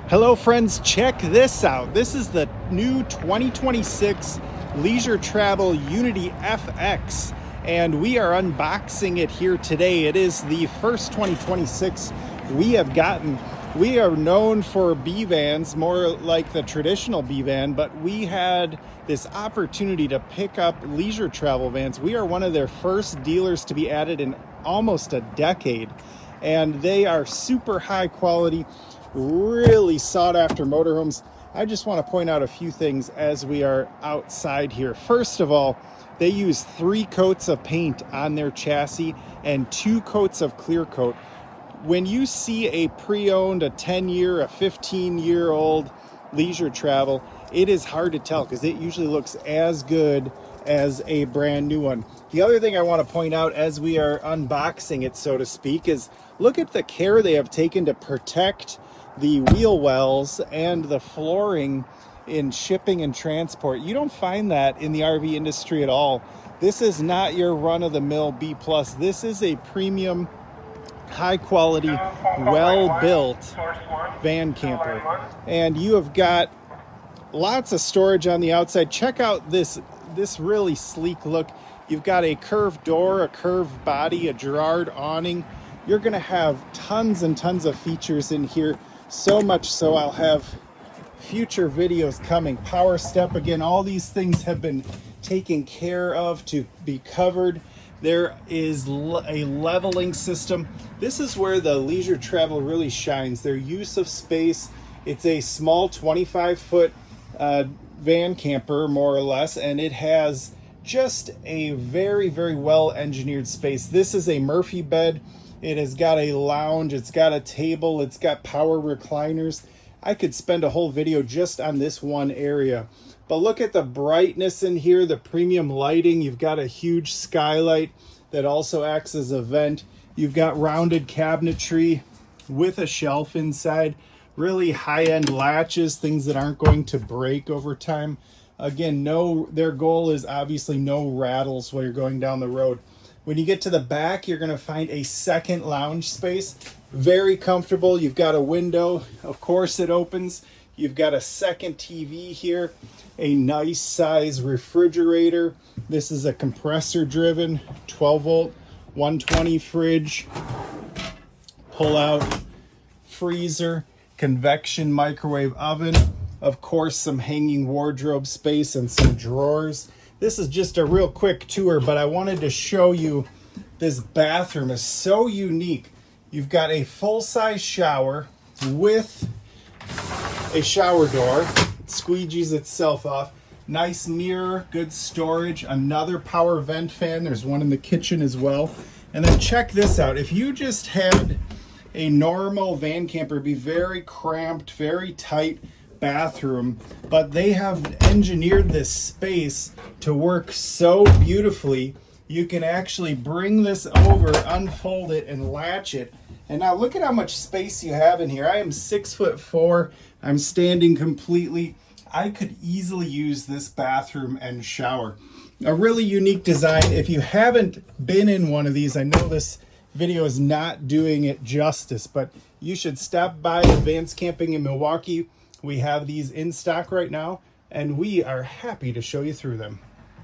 Hello friends, check this out. This is the new 2026 Leisure Travel Unity FX, and we are unboxing it here today. It is the first 2026 we have gotten. We are known for B vans, more like the traditional B van, but we had this opportunity to pick up leisure travel vans. We are one of their first dealers to be added in almost a decade, and they are super high quality, really sought after motorhomes. I just want to point out a few things as we are outside here. First of all, they use 3 coats of paint on their chassis and 2 coats of clear coat. When you see a pre-owned, a 10-year, a 15-year-old leisure travel, it is hard to tell because it usually looks as good as a brand new one. The other thing I want to point out as we are unboxing it, so to speak, is look at the care they have taken to protect the wheel wells and the flooring in shipping and transport. You don't find that in the RV industry at all. This is not your run-of-the-mill B+. This is a premium, high-quality, well-built van camper. And you have got lots of storage on the outside. Check out this really sleek look. You've got a curved door, a curved body, a Girard awning. You're going to have tons and tons of features in here. So much so I'll have future videos coming. Power step, again, all these things have been taken care of to be covered. There is a leveling system. This is where the leisure travel really shines. Their use of space. It's a small 25-foot van camper, more or less, and it has just a very, very well engineered space. This is a Murphy bed. It has got a lounge, it's got a table, it's got power recliners. I could spend a whole video just on this one area. But look at the brightness in here, the premium lighting. You've got a huge skylight that also acts as a vent. You've got rounded cabinetry with a shelf inside. Really high-end latches, things that aren't going to break over time. Again, their goal is obviously no rattles while you're going down the road. When you get to the back, you're going to find a second lounge space. Very comfortable. You've got a window. Of course, it opens. You've got a second TV here. A nice size refrigerator. This is a compressor-driven 12-volt 120 fridge. Pull-out freezer. Convection microwave oven. Of course, some hanging wardrobe space and some drawers. This is just a real quick tour, but I wanted to show you this bathroom is so unique. You've got a full-size shower with a shower door. It squeegees itself off. Nice mirror, good storage, another power vent fan. There's one in the kitchen as well. And then check this out. If you just had a normal van camper, it'd be very cramped, very tight bathroom, but they have engineered this space to work so beautifully. You can actually bring this over, unfold it, and latch it. And now look at how much space you have in here. I am 6'4". I'm standing completely. I could easily use this bathroom and shower. A really unique design. If you haven't been in one of these, I know this video is not doing it justice, but you should stop by Advanced Camping in Milwaukee. We have these in stock right now, and we are happy to show you through them.